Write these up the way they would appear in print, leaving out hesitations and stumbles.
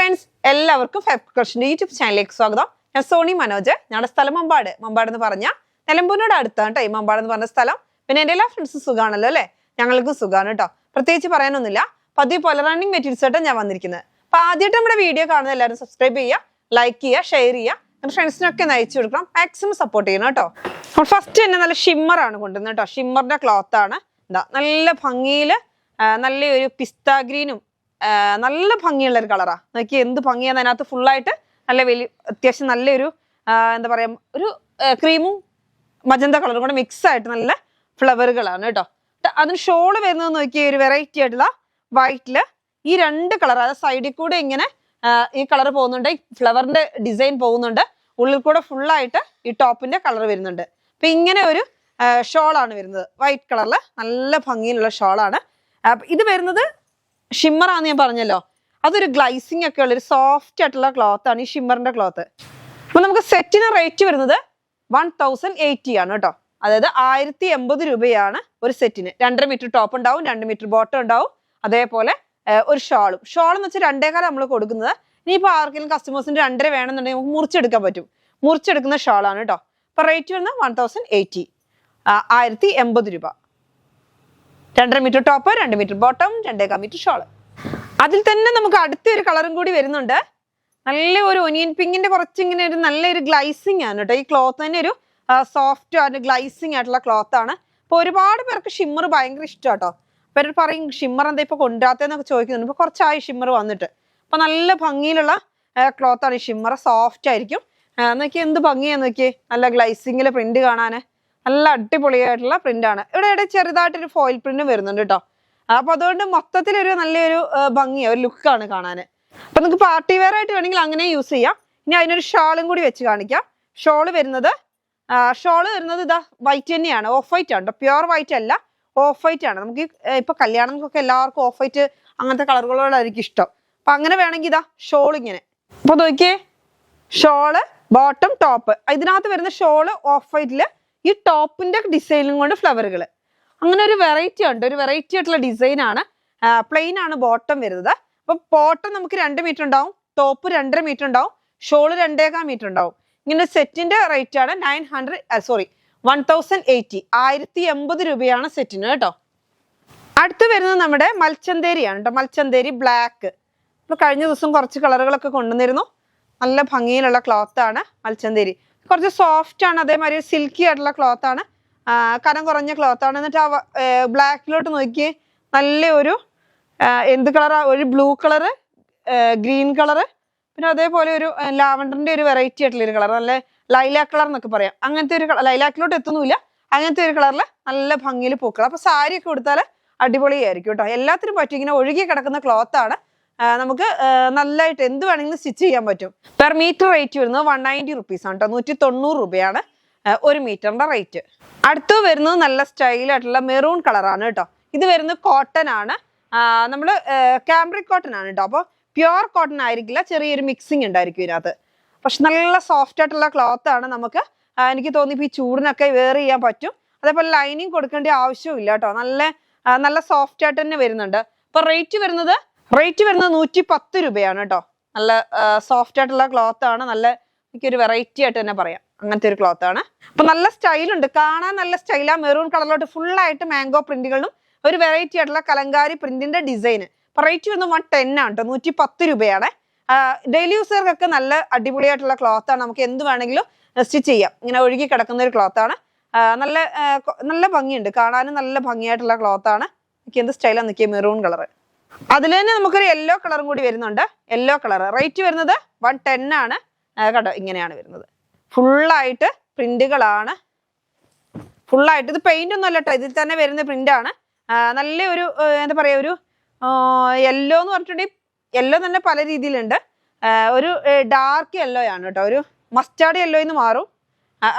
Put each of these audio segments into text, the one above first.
Friends, എല്ലാവർക്കും YouTube ചാനലിലേക്ക് സ്വാഗതം. ഞാൻ സോണി മനോജ്. ഞങ്ങളുടെ സ്ഥലം മമ്പാട് എന്ന് പറഞ്ഞാൽ നിലമ്പൂരിനോട് അടുത്താണ് കേട്ടോ ഈ മമ്പാട് എന്ന് പറഞ്ഞ സ്ഥലം. പിന്നെ എൻ്റെ എല്ലാ ഫ്രണ്ട്സും സുഖമാണല്ലോ അല്ലേ? ഞങ്ങൾക്കും സുഖമാണ് കേട്ടോ. പ്രത്യേകിച്ച് പറയാനൊന്നുമില്ല. പതിവ് പോലെ റണ്ണിങ് മെറ്റീരിയൽസ് ആയിട്ട് ഞാൻ വന്നിരിക്കുന്നത്. അപ്പൊ ആദ്യമായിട്ട് നമ്മുടെ വീഡിയോ കാണുന്ന എല്ലാവരും സബ്സ്ക്രൈബ് ചെയ്യുക, ലൈക്ക് ചെയ്യുക, ഷെയർ ചെയ്യുക, നമ്മുടെ ഫ്രണ്ട്സിനൊക്കെ നയിച്ചു കൊടുക്കണം. മാക്സിമം സപ്പോർട്ട് ചെയ്യണം കേട്ടോ. അപ്പോൾ ഫസ്റ്റ് തന്നെ നല്ല ഷിമ്മർ ആണ് കൊണ്ടുവന്നത് കേട്ടോ. ഷിമ്മറിന്റെ ക്ലോത്ത് ആണ്. എന്താ നല്ല ഭംഗിയിൽ നല്ലൊരു പിസ്ത ഗ്രീനും നല്ല ഭംഗിയുള്ള ഒരു കളറാ. നോക്കി എന്ത് ഭംഗിയാണ്. അതിനകത്ത് ഫുള്ളായിട്ട് നല്ല വലിയ അത്യാവശ്യം നല്ലൊരു എന്താ പറയാ ഒരു ക്രീമും മജന്ത കളറും കൂടെ മിക്സ് ആയിട്ട് നല്ല ഫ്ലവറുകളാണ് കേട്ടോ. അതിന് ഷോള് വരുന്നത് നോക്കി ഒരു വെറൈറ്റി ആയിട്ടുള്ള വൈറ്റില് ഈ രണ്ട് കളർ, അതായത് സൈഡിൽ കൂടെ ഇങ്ങനെ ഈ കളർ പോകുന്നുണ്ട്, ഈ ഫ്ലവറിന്റെ ഡിസൈൻ പോകുന്നുണ്ട്, ഉള്ളിൽ കൂടെ ഫുള്ളായിട്ട് ഈ ടോപ്പിന്റെ കളർ വരുന്നുണ്ട്. അപ്പൊ ഇങ്ങനെ ഒരു ഷോളാണ് വരുന്നത്, വൈറ്റ് കളറില് നല്ല ഭംഗിയിലുള്ള ഷോളാണ്. ഇത് വരുന്നത് ഷിമ്മർ ആണെന്ന് ഞാൻ പറഞ്ഞല്ലോ. അതൊരു ഗ്ലൈസിങ് ഒക്കെ ഉള്ള ഒരു സോഫ്റ്റ് ആയിട്ടുള്ള ക്ലോത്ത് ആണ് ഈ ഷിമ്മറിന്റെ ക്ലോത്ത്. അപ്പൊ നമുക്ക് സെറ്റിന് റേറ്റ് വരുന്നത് 1080 ആണ് കേട്ടോ. അതായത് 1080 രൂപയാണ് ഒരു സെറ്റിന്. 2.5 മീറ്റർ ടോപ്പ് ഉണ്ടാവും, 2 മീറ്റർ ബോട്ടം ഉണ്ടാവും, അതേപോലെ ഒരു ഷോളും. ഷോളെന്ന് വെച്ചാൽ 2.25 നമ്മൾ കൊടുക്കുന്നത്. ഇനിയിപ്പോൾ ആർക്കെങ്കിലും കസ്റ്റമേഴ്സിന് 2.5 വേണമെന്നുണ്ടെങ്കിൽ നമുക്ക് മുറിച്ചെടുക്കാൻ പറ്റും. മുറിച്ചെടുക്കുന്ന ഷോളാണ് കേട്ടോ. അപ്പൊ റേറ്റ് വരുന്നത് 1080, 1080 രൂപ. 2.5 മീറ്റർ ടോപ്പ്, 2 മീറ്റർ ബോട്ടം, 2.25 മീറ്റർ ഷോള്. അതിൽ തന്നെ നമുക്ക് അടുത്തൊരു കളറും കൂടി വരുന്നുണ്ട്. നല്ല ഒരു ഒനിയൻ പിങ്കിന്റെ കുറച്ചിങ്ങനെ ഒരു നല്ലൊരു ഗ്ലൈസിങ് ആണ് കേട്ടോ. ഈ ക്ലോത്ത് തന്നെ ഒരു സോഫ്റ്റ് ആയിട്ട് ഗ്ലൈസിങ് ആയിട്ടുള്ള ക്ലോത്ത് ആണ്. അപ്പൊ ഒരുപാട് പേർക്ക് ഷിമ്മർ ഭയങ്കര ഇഷ്ടം കേട്ടോ. അപ്പൊ അവർ പറയും ഷിമ്മർ എന്താ ഇപ്പൊ കൊണ്ടുവരാത്തെന്നൊക്കെ ചോദിക്കുന്നുണ്ട്. ഇപ്പൊ കുറച്ചായി ഷിമ്മർ വന്നിട്ട്. അപ്പൊ നല്ല ഭംഗിയിലുള്ള ക്ലോത്ത് ആണ് ഈ ഷിമ്മർ. സോഫ്റ്റ് ആയിരിക്കും. നോക്കി എന്ത് ഭംഗിയാന്ന് നോക്കിയേ. നല്ല ഗ്ലൈസിങ്ങിലെ പ്രിന്റ് കാണാന് നല്ല അടിപൊളിയായിട്ടുള്ള പ്രിന്റ് ആണ്. ഇവിടെ ചെറുതായിട്ടൊരു ഫോയിൽ പ്രിന്റും വരുന്നുണ്ട് കേട്ടോ. അപ്പൊ അതുകൊണ്ട് മൊത്തത്തിലൊരു നല്ലൊരു ഭംഗിയാണ്, ഒരു ലുക്കാണ് കാണാൻ. അപ്പൊ നിങ്ങൾക്ക് പാർട്ടി വെയർ ആയിട്ട് വേണമെങ്കിൽ അങ്ങനെ യൂസ് ചെയ്യാം. ഇനി അതിനൊരു ഷാളും കൂടി വെച്ച് കാണിക്കാം. ഷോള് വരുന്നത് ഇതാ വൈറ്റ് തന്നെയാണ്, ഓഫ് വൈറ്റ് ആണ് കേട്ടോ. പ്യുവർ വൈറ്റ് അല്ല, ഓഫ് വൈറ്റ് ആണ്. നമുക്ക് ഇപ്പൊ കല്യാണങ്ങൾക്കൊക്കെ എല്ലാവർക്കും ഓഫ് വൈറ്റ് അങ്ങനത്തെ കളറുകളോടായിരിക്കും ഇഷ്ടം. അപ്പൊ അങ്ങനെ വേണമെങ്കിൽ ഇതാ ഷോൾ ഇങ്ങനെ. അപ്പൊ നോക്കിയേ, ഷോള് ബോട്ടം ടോപ്പ്. ഇതിനകത്ത് വരുന്ന ഷോള് ഓഫ് വൈറ്റില് ഈ ടോപ്പിന്റെ ഡിസൈനും കൊണ്ട് ഫ്ലവറുകൾ. അങ്ങനെ ഒരു വെറൈറ്റി ഉണ്ട്, ഒരു വെറൈറ്റി ആയിട്ടുള്ള ഡിസൈൻ ആണ്. പ്ലെയിൻ ആണ് ബോട്ടം വരുന്നത്. അപ്പൊ ബോട്ടം നമുക്ക് 2 മീറ്റർ ഉണ്ടാവും, ടോപ്പ് 2.5 മീറ്റർ ഉണ്ടാവും, ഷോള് 2.25 മീറ്റർ ഉണ്ടാവും. ഇങ്ങനെ സെറ്റിന്റെ റേറ്റ് ആണ് 1080, 1080 രൂപയാണ് സെറ്റിന് കേട്ടോ. അടുത്ത് വരുന്നത് നമ്മുടെ മൽച്ചന്തേരിയാണ് കേട്ടോ. മൽച്ചന്തേരി ബ്ലാക്ക്. ഇപ്പൊ കഴിഞ്ഞ ദിവസം കുറച്ച് കളറുകളൊക്കെ കൊണ്ടുവന്നിരുന്നു. നല്ല ഭംഗിയിലുള്ള ക്ലോത്ത് ആണ് മൽച്ചന്തേരി. കുറച്ച് സോഫ്റ്റ് ആണ്, അതേമാതിരി സിൽക്കി ആയിട്ടുള്ള ക്ലോത്ത് ആണ്, കനം കുറഞ്ഞ ക്ലോത്ത് ആണ്. എന്നിട്ട് ആ ബ്ലാക്കിലോട്ട് നോക്കിയേ, നല്ല ഒരു എന്ത് കളറാ, ഒരു ബ്ലൂ കളറ്, ഗ്രീൻ കളറ്, പിന്നെ അതേപോലെ ഒരു ലാവണ്ടറിന്റെ ഒരു വെറൈറ്റി ആയിട്ടുള്ള ഒരു കളർ, നല്ല ലൈലാക്ക് കളർ എന്നൊക്കെ പറയാം. അങ്ങനത്തെ ഒരു ലൈലാക്കിലോട്ട് എത്തുന്നില്ല, അങ്ങനത്തെ ഒരു കളറിൽ നല്ല ഭംഗിയിൽ പൂക്കൾ. അപ്പൊ സാരി ഒക്കെ കൊടുത്താൽ അടിപൊളിയായിരിക്കും കേട്ടോ. എല്ലാത്തിനും പറ്റും. ഇങ്ങനെ ഒഴുകി കിടക്കുന്ന ക്ലോത്ത് ആണ്. നമുക്ക് നല്ലതായിട്ട് എന്ത് വേണമെങ്കിലും സ്റ്റിച്ച് ചെയ്യാൻ പറ്റും. പെർ മീറ്റർ റേറ്റ് വരുന്നത് 190 റുപ്പീസ് ആണ് കേട്ടോ. 190 രൂപയാണ് ഒരു മീറ്ററിന്റെ റേറ്റ്. അടുത്ത് വരുന്നത് നല്ല സ്റ്റൈലായിട്ടുള്ള മെറൂൺ കളറാണ് കേട്ടോ. ഇത് വരുന്നത് കോട്ടൺ ആണ്. നമ്മള് കാംബ്രിക് കോട്ടൺ ആണ് കേട്ടോ. അപ്പോൾ പ്യുവർ കോട്ടൺ ആയിരിക്കില്ല, ചെറിയൊരു മിക്സിങ് ഉണ്ടായിരിക്കും ഇതിനകത്ത്. പക്ഷെ നല്ല സോഫ്റ്റ് ആയിട്ടുള്ള ക്ലോത്ത് ആണ്. നമുക്ക് എനിക്ക് തോന്നി ഈ ചൂടിനൊക്കെ വെയർ ചെയ്യാൻ പറ്റും. അതേപോലെ ലൈനിങ് കൊടുക്കേണ്ട ആവശ്യമില്ല കേട്ടോ. നല്ല സോഫ്റ്റ് ആയിട്ട് തന്നെ വരുന്നുണ്ട്. അപ്പൊ റേറ്റ് വരുന്നത് 110 രൂപയാണ് കേട്ടോ. നല്ല സോഫ്റ്റ് ആയിട്ടുള്ള ക്ലോത്ത് ആണ്. നല്ല എനിക്കൊരു വെറൈറ്റി ആയിട്ട് തന്നെ പറയാം, അങ്ങനത്തെ ഒരു ക്ലോത്ത് ആണ്. അപ്പൊ നല്ല സ്റ്റൈലുണ്ട്, കാണാൻ നല്ല സ്റ്റൈലാ. മെറൂൺ കളറിലോട്ട് ഫുള്ളായിട്ട് മാംഗോ പ്രിന്റുകളും ഒരു വെറൈറ്റി ആയിട്ടുള്ള കലങ്കാരി പ്രിന്റിന്റെ ഡിസൈൻ. അപ്പൊ റേറ്റ് വരുന്നത് 110 ആണ് കേട്ടോ. 110 രൂപയാണ്. ഡെയിലി യൂസർക്കൊക്കെ നല്ല അടിപൊളിയായിട്ടുള്ള ക്ലോത്ത് ആണ്. നമുക്ക് എന്ത് വേണമെങ്കിലും സ്റ്റിച്ച് ചെയ്യാം. ഇങ്ങനെ ഒഴുകി കിടക്കുന്ന ഒരു ക്ലോത്ത് ആണ്. നല്ല ഭംഗിയുണ്ട്, കാണാനും നല്ല ഭംഗിയായിട്ടുള്ള ക്ലോത്ത് ആണ്. എനിക്ക് എന്ത് സ്റ്റൈലാന്ന് നോക്കിയാൽ മെറൂൺ കളർ. അതിൽ തന്നെ നമുക്കൊരു യെല്ലോ കളറും കൂടി വരുന്നുണ്ട്. യെല്ലോ കളർ റേറ്റ് വരുന്നത് 110 ആണ് കേട്ടോ. ഇങ്ങനെയാണ് വരുന്നത്. ഫുള്ളായിട്ട് പ്രിന്റുകളാണ്. ഫുള്ളായിട്ട് ഇത് പെയിന്റ് ഒന്നും അല്ല കേട്ടോ, ഇതിൽ തന്നെ വരുന്ന പ്രിന്റ് ആണ്. നല്ല ഒരു എന്താ പറയാ, ഒരു യെല്ലോ എന്ന് പറഞ്ഞിട്ടുണ്ടെങ്കിൽ യെല്ലോ തന്നെ പല രീതിയിലുണ്ട്. ഒരു ഡാർക്ക് യെല്ലോ ആണ് കേട്ടോ. ഒരു മസ്റ്റാർഡ് യെല്ലോന്ന് മാറും.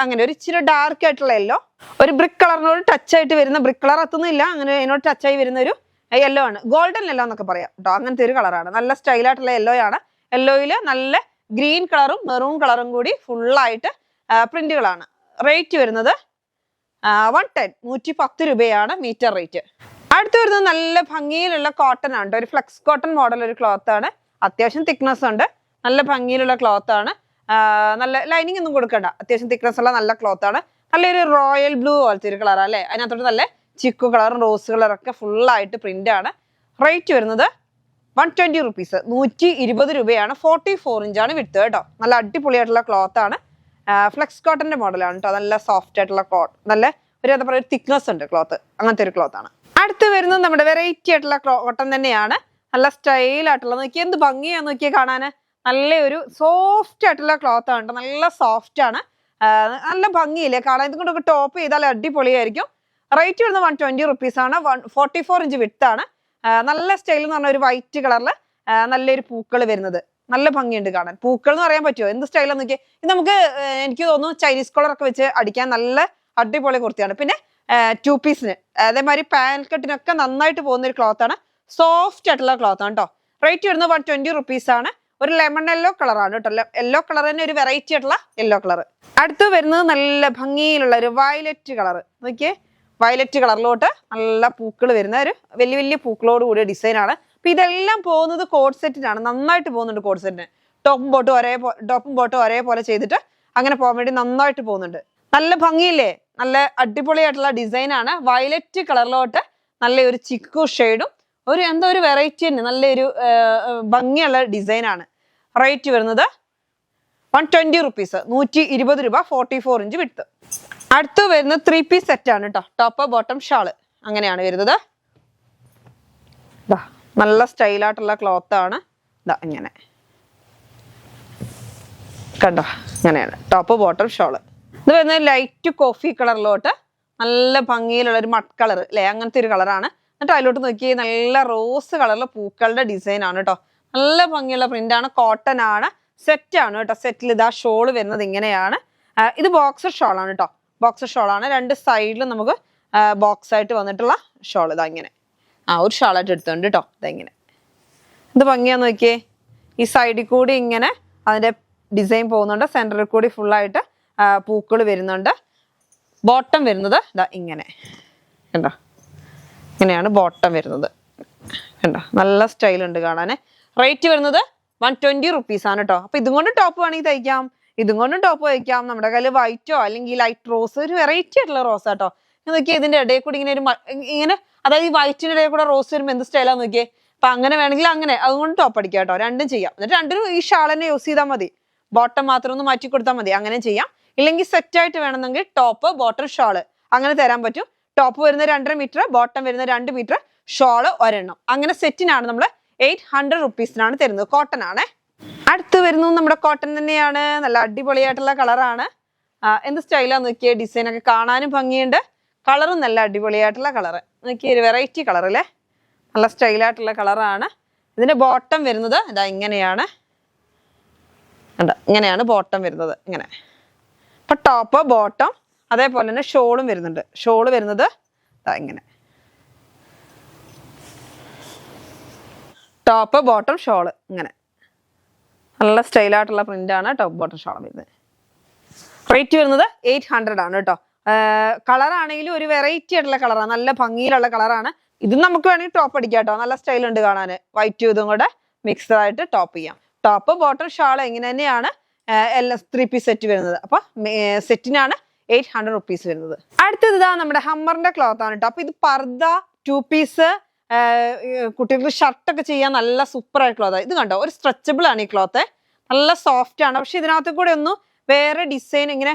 അങ്ങനെ ഒരു ഇച്ചിരി ഡാർക്ക് ആയിട്ടുള്ള യെല്ലോ, ഒരു ബ്രിക്ക് കളറിനോട് ടച്ച് ആയിട്ട് വരുന്ന, ബ്രിക്ക് കളർ എത്തുന്നില്ല, അങ്ങനെ അതിനോട് ടച്ച് ആയി വരുന്ന ഒരു യെല്ലോ ആണ്. ഗോൾഡൻ യെല്ലോ എന്നൊക്കെ പറയാം കേട്ടോ. അങ്ങനത്തെ ഒരു കളറാണ്. നല്ല സ്റ്റൈലായിട്ടുള്ള യെല്ലോ ആണ്. യെല്ലോയില് നല്ല ഗ്രീൻ കളറും മെറൂൺ കളറും കൂടി ഫുള്ളായിട്ട് പ്രിന്റുകളാണ്. റേറ്റ് വരുന്നത് 110 രൂപയാണ് മീറ്റർ റേറ്റ്. അടുത്ത് വരുന്നത് നല്ല ഭംഗിയിലുള്ള കോട്ടൺ ആണ്. ഒരു ഫ്ലെക്സ് കോട്ടൺ മോഡൽ ഒരു ക്ലോത്ത് ആണ്. അത്യാവശ്യം തിക്നെസ് ഉണ്ട്, നല്ല ഭംഗിയിലുള്ള ക്ലോത്ത് ആണ്. നല്ല ലൈനിങ് ഒന്നും കൊടുക്കണ്ട, അത്യാവശ്യം തിക്നെസ് ഉള്ള നല്ല ക്ലോത്ത് ആണ്. നല്ലൊരു റോയൽ ബ്ലൂ പോലത്തെ ഒരു കളർ അല്ലേ, അതിനകത്തോട്ട് നല്ല ചിക്കു കളറും റോസ് കളറൊക്കെ ഫുള്ളായിട്ട് പ്രിന്റ് ആണ്. റേറ്റ് വരുന്നത് 120 റുപ്പീസ്, 120 രൂപയാണ്. 44 ഇഞ്ചാണ് വിട്ട് കേട്ടോ. നല്ല അടിപൊളിയായിട്ടുള്ള ക്ലോത്ത് ആണ്. ഫ്ലെക്സ് കോട്ടന്റെ മോഡലാണ് കേട്ടോ. നല്ല സോഫ്റ്റ് ആയിട്ടുള്ള ക്ലോത്ത്, നല്ല ഒരു എന്താ പറയുക തിക്നെസ് ഉണ്ട് ക്ലോത്ത്, അങ്ങനത്തെ ഒരു ക്ലോത്ത് ആണ്. അടുത്ത് വരുന്നത് നമ്മുടെ വെറൈറ്റി ആയിട്ടുള്ള കോട്ടൺ തന്നെയാണ്. നല്ല സ്റ്റൈൽ ആയിട്ടുള്ള, നോക്കിയാൽ എന്ത് ഭംഗിയാന്ന് നോക്കിയാൽ കാണാന്. നല്ല ഒരു സോഫ്റ്റ് ആയിട്ടുള്ള ക്ലോത്ത് ആണ്, നല്ല സോഫ്റ്റ് ആണ്, നല്ല ഭംഗിയില്ലേ കാണാൻ. ഇതുകൊണ്ടൊക്കെ ടോപ്പ് ചെയ്താൽ അടിപൊളിയായിരിക്കും. റേറ്റ് വരുന്നത് 120 റുപ്പീസ് ആണ്. 44 ഇഞ്ച് വിട്ടാണ്. നല്ല സ്റ്റൈൽ എന്ന് പറഞ്ഞ ഒരു വൈറ്റ് കളറിൽ നല്ലൊരു പൂക്കൾ വരുന്നത്, നല്ല ഭംഗിയുണ്ട് കാണാൻ. പൂക്കൾ എന്ന് പറയാൻ പറ്റുമോ, എന്ത് സ്റ്റൈലാന്ന് നോക്കിയാൽ. ഇത് നമുക്ക് എനിക്ക് തോന്നുന്നു ചൈനീസ് കളറൊക്കെ വെച്ച് അടിക്കാൻ നല്ല അടിപൊളി കുർത്തിയാണ്. പിന്നെ 2 പീസിന് അതേമാതിരി പാന്റ് കട്ടിനൊക്കെ നന്നായിട്ട് പോകുന്ന ഒരു ക്ലോത്ത് ആണ്. സോഫ്റ്റ് ആയിട്ടുള്ള ക്ലോത്ത് ആണ് കേട്ടോ. റേറ്റ് വരുന്നത് 120 റുപ്പീസ് ആണ്. ഒരു ലെമൺ യെല്ലോ കളറാണ് കേട്ടോ. യെല്ലോ കളർ തന്നെ ഒരു വെറൈറ്റി ആയിട്ടുള്ള യെല്ലോ കളർ. അടുത്ത് വരുന്നത് നല്ല ഭംഗിയിലുള്ള ഒരു വയലറ്റ് കളർ. നോക്കിയേ, വയലറ്റ് കളറിലോട്ട് നല്ല പൂക്കൾ വരുന്ന ഒരു വലിയ വലിയ പൂക്കളോട് കൂടിയ ഡിസൈൻ ആണ്. അപ്പൊ ഇതെല്ലാം പോകുന്നത് കോഡ് സെറ്റിനാണ്, നന്നായിട്ട് പോകുന്നുണ്ട് കോഡ് സെറ്റിന്. ടോപ്പും ബോട്ടും ഒരേപോലെ ചെയ്തിട്ട് അങ്ങനെ പോകാൻ വേണ്ടി നന്നായിട്ട് പോകുന്നുണ്ട്. നല്ല ഭംഗിയില്ലേ, നല്ല അടിപൊളിയായിട്ടുള്ള ഡിസൈൻ ആണ്. വയലറ്റ് കളറിലോട്ട് നല്ലൊരു ചിക്കു ഷെയ്ഡും ഒരു എന്താ ഒരു വെറൈറ്റി തന്നെ, നല്ലൊരു ഭംഗിയുള്ള ഡിസൈൻ ആണ്. റേറ്റ് വരുന്നത് 120 റുപ്പീസ്, 120 രൂപ. 44 ഇഞ്ച് വിട്ട്. അടുത്ത് വരുന്നത് 3 പീസ് സെറ്റ് ആണ് കേട്ടോ. ടോപ്പ് ബോട്ടം ഷാള് അങ്ങനെയാണ് വരുന്നത്. നല്ല സ്റ്റൈലായിട്ടുള്ള ക്ലോത്ത് ആണ്. ഇങ്ങനെ കണ്ടോ, അങ്ങനെയാണ് ടോപ്പ് ബോട്ടം ഷോള്. ഇത് വരുന്നത് ലൈറ്റ് കോഫി കളറിലോട്ട് നല്ല ഭംഗിയിലുള്ള ഒരു മഡ് കളർ അല്ലെ, അങ്ങനത്തെ ഒരു കളറാണ്. എന്നിട്ട് അതിലോട്ട് നോക്കി നല്ല റോസ് കളറിലെ പൂക്കളുടെ ഡിസൈൻ ആണ് കേട്ടോ. നല്ല ഭംഗിയുള്ള പ്രിന്റ് ആണ്, കോട്ടൺ ആണ്, സെറ്റ് ആണ് കേട്ടോ. സെറ്റിൽ ഇതാ ഷോള് വരുന്നത് ഇങ്ങനെയാണ്. ഇത് ബോക്സർ ഷോൾ ആണ് കേട്ടോ. ബോക്സർ ഷോൾ ആണ്. രണ്ട് സൈഡിലും നമുക്ക് ബോക്സ് ആയിട്ട് വന്നിട്ടുള്ള ഷോൾ. ഇതാ ഇങ്ങനെ ഒരു ഷാളായിട്ട് എടുത്തുണ്ട് കേട്ടോ. ഇതെങ്ങനെ ഇത് ഭംഗിയാന്ന് നോക്കിയേ. ഈ സൈഡിൽ കൂടി ഇങ്ങനെ അതിന്റെ ഡിസൈൻ പോകുന്നുണ്ട്, സെന്ററിൽ കൂടി ഫുള്ളായിട്ട് പൂക്കൾ വരുന്നുണ്ട്. ബോട്ടം വരുന്നത് ഇതാ ഇങ്ങനെ കണ്ടോ, ഇങ്ങനെയാണ് ബോട്ടം വരുന്നത് കണ്ടോ. നല്ല സ്റ്റൈൽ ഉണ്ട് കാണാൻ. റേറ്റ് വരുന്നത് 120 റുപ്പീസ് ആണ് കേട്ടോ. അപ്പൊ ഇതും കൊണ്ട് ടോപ്പ് വേണമെങ്കിൽ തയ്ക്കാം, ഇതും കൊണ്ടും ടോപ്പ് തയ്ക്കാം. നമ്മുടെ കയ്യിൽ വൈറ്റോ അല്ലെങ്കിൽ ലൈറ്റ് റോസ്, ഒരു വെറൈറ്റി ആയിട്ടുള്ള റോസ് കേട്ടോ. നോക്കിയേ, ഇതിന്റെ ഇടയിൽ കൂടി ഇങ്ങനെ ഒരു ഇങ്ങനെ, അതായത് ഈ വൈറ്റിന്റെ ഇടയിൽ കൂടെ റോസ് വരുമ്പോൾ എന്ത് സ്റ്റൈലാന്ന് നോക്കിയേ. അപ്പൊ അങ്ങനെ വേണമെങ്കിൽ അങ്ങനെ അതുകൊണ്ട് ടോപ്പ് അടിക്കാം കേട്ടോ. രണ്ടും ചെയ്യാം. എന്നിട്ട് രണ്ടും ഈ ഷാൾ തന്നെ യൂസ് ചെയ്താൽ മതി, ബോട്ടം മാത്രം ഒന്ന് മാറ്റി കൊടുത്താൽ മതി, അങ്ങനെ ചെയ്യാം. ഇല്ലെങ്കിൽ സെറ്റ് ആയിട്ട് വേണമെന്നെങ്കിൽ ടോപ്പ് ബോട്ടം ഷാള് അങ്ങനെ തരാൻ പറ്റും. ടോപ്പ് വരുന്ന 2.5 മീറ്റർ, ബോട്ടം വരുന്ന 2 മീറ്റർ, ഷോള് ഒരെണ്ണം, അങ്ങനെ സെറ്റിനാണ് നമ്മൾ 800 റുപ്പീസിനാണ് തരുന്നത്. കോട്ടൺ ആണ്. അടുത്ത് വരുന്നത് നമ്മുടെ കോട്ടൺ തന്നെയാണ്. നല്ല അടിപൊളിയായിട്ടുള്ള കളറാണ്. എന്ത് സ്റ്റൈലാന്ന് നോക്കിയേ. ഡിസൈൻ ഒക്കെ കാണാനും ഭംഗിയുണ്ട്, കളറും നല്ല അടിപൊളിയായിട്ടുള്ള കളറ്. നോക്കിയേ, ഒരു വെറൈറ്റി കളറല്ലേ, നല്ല സ്റ്റൈലായിട്ടുള്ള കളറാണ്. ഇതിന്റെ ബോട്ടം വരുന്നത് ഇതാ ഇങ്ങനെയാണ്. ഇങ്ങനെയാണ് ബോട്ടം വരുന്നത്, ഇങ്ങനെ. അപ്പൊ ടോപ്പ് ബോട്ടം അതേപോലെ തന്നെ ഷോളും വരുന്നുണ്ട്. ഷോള് വരുന്നത് ഇങ്ങനെ, ടോപ്പ് ബോട്ടം ഷോള് ഇങ്ങനെ. നല്ല സ്റ്റൈലായിട്ടുള്ള പ്രിന്റ് ആണ് ടോപ്പ് ബോട്ടം ഷോൾ വരുന്നത്. റേറ്റ് വരുന്നത് 800 ആണ് കേട്ടോ. കളറാണെങ്കിലും ഒരു വെറൈറ്റി ആയിട്ടുള്ള കളറാണ്, നല്ല ഭംഗിയിലുള്ള കളറാണ്. ഇത് നമുക്ക് വേണമെങ്കിൽ ടോപ്പ് അടിക്കാം കേട്ടോ. നല്ല സ്റ്റൈൽ ഉണ്ട് കാണാൻ. വൈറ്റും ഇതും കൂടെ മിക്സ്ഡ് ആയിട്ട് ടോപ്പ് ചെയ്യാം. ടോപ്പ് ബോട്ടം ഷാൾ ഇങ്ങനെ തന്നെയാണ് എല്ലാം 3 പീസ് സെറ്റ് വരുന്നത്. അപ്പൊ സെറ്റിനാണ് 800 റുപ്പീസ് വരുന്നത്. അടുത്തത് ഇതാ നമ്മുടെ ഹമ്മറിന്റെ ക്ലോത്ത് ആണ് കേട്ടോ. അപ്പൊ ഇത് പർദ്ദ 2 പീസ് കുട്ടികൾക്ക് ഷർട്ടൊക്കെ ചെയ്യാൻ നല്ല സൂപ്പർ ആയിട്ട് ക്ലോത്ത്. ഇത് കണ്ടോ, ഒരു സ്ട്രെച്ചബിൾ ആണ് ഈ ക്ലോത്ത്, നല്ല സോഫ്റ്റ് ആണ്. പക്ഷെ ഇതിനകത്ത് കൂടെ ഒന്നും വേറെ ഡിസൈൻ ഇങ്ങനെ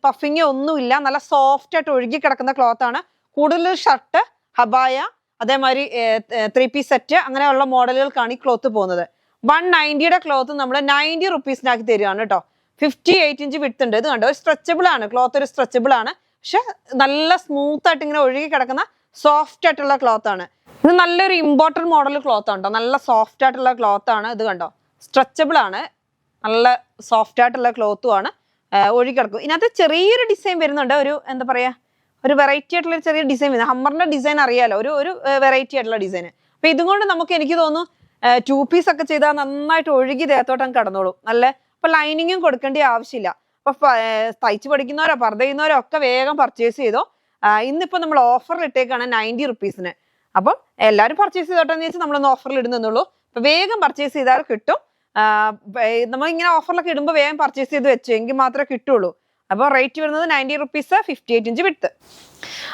പഫിങ് ഒന്നുമില്ല, നല്ല സോഫ്റ്റ് ആയിട്ട് ഒഴുകി കിടക്കുന്ന ക്ലോത്ത് ആണ്. കൂടുതൽ ഷർട്ട്, ഹബായ, അതേമാതിരി 3 പീസ് സെറ്റ് അങ്ങനെയുള്ള മോഡലുകൾക്കാണ് ഈ ക്ലോത്ത് പോകുന്നത്. 190യുടെ ക്ലോത്ത് നമ്മൾ 90 റുപ്പീസിനാക്കി തരികയാണ് കേട്ടോ. 58 ഇഞ്ച് വിഡ്ത്ത് ഉണ്ട്. ഇത് കണ്ടോ, ഒരു സ്ട്രെച്ചബിൾ ആണ് ക്ലോത്ത്, ഒരു സ്ട്രെച്ചബിൾ ആണ്. പക്ഷെ നല്ല സ്മൂത്ത് ആയിട്ട് ഇങ്ങനെ ഒഴുകി കിടക്കുന്ന സോഫ്റ്റ് ആയിട്ടുള്ള ക്ലോത്ത് ആണ്. ഇത് നല്ലൊരു ഇമ്പോർട്ടന്റ് മോഡൽ ക്ലോത്ത് ഉണ്ടോ, നല്ല സോഫ്റ്റ് ആയിട്ടുള്ള ക്ലോത്ത് ആണ്. ഇത് കണ്ടോ, സ്ട്രെച്ചബിൾ ആണ്, നല്ല സോഫ്റ്റ് ആയിട്ടുള്ള ക്ലോത്തും ആണ്. ഒഴുകി കിടക്കും. ഇതിനകത്ത് ചെറിയൊരു ഡിസൈൻ വരുന്നുണ്ട്, ഒരു എന്താ പറയാ, ഒരു വെറൈറ്റി ആയിട്ടുള്ള ഒരു ചെറിയ ഡിസൈൻ വരുന്നത്. ഹമ്മറിന്റെ ഡിസൈൻ അറിയാലോ, ഒരു വെറൈറ്റി ആയിട്ടുള്ള ഡിസൈൻ. അപ്പൊ ഇതും കൊണ്ട് നമുക്ക് എനിക്ക് തോന്നുന്നു 2 പീസ് ഒക്കെ ചെയ്താൽ നന്നായിട്ട് ഒഴുകി ദേഹത്തോട്ടം കടന്നോളും. നല്ല അപ്പൊ ലൈനിങ്ങും കൊടുക്കേണ്ട ആവശ്യമില്ല. അപ്പൊ തയ്ച്ച് പഠിക്കുന്നവരോ പർദ്ദ ചെയ്യുന്നവരോ ഒക്കെ വേഗം പർച്ചേസ് ചെയ്തോ. ഇന്നിപ്പോ നമ്മൾ ഓഫറിൽ ഇട്ടേക്കാണ് 90 റുപ്പീസിന്. അപ്പം എല്ലാവരും പർച്ചേസ് ചെയ്തോട്ടെന്ന് വെച്ചാൽ നമ്മളൊന്ന് ഓഫറിൽ ഇടുന്നുള്ളൂ. അപ്പൊ വേഗം പർച്ചേസ് ചെയ്താൽ കിട്ടും. നമ്മൾ ഇങ്ങനെ ഓഫറിലൊക്കെ ഇടുമ്പോൾ വേഗം പർച്ചേസ് ചെയ്ത് വെച്ചു എങ്കിൽ മാത്രമേ കിട്ടുള്ളൂ. അപ്പോൾ റേറ്റ് വരുന്നത് 90 റുപ്പീസ്, 58 ഇഞ്ച് വിഡ്ത്ത്.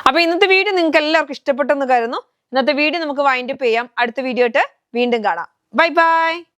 അപ്പൊ ഇന്നത്തെ വീഡിയോ നിങ്ങൾക്ക് എല്ലാവർക്കും ഇഷ്ടപ്പെട്ടെന്ന് കരുതുന്നു. ഇന്നത്തെ വീഡിയോ നമുക്ക് വൈൻഡ് അപ്പ് ചെയ്യാം. അടുത്ത വീഡിയോ ആയിട്ട് വീണ്ടും കാണാം. Bye bye.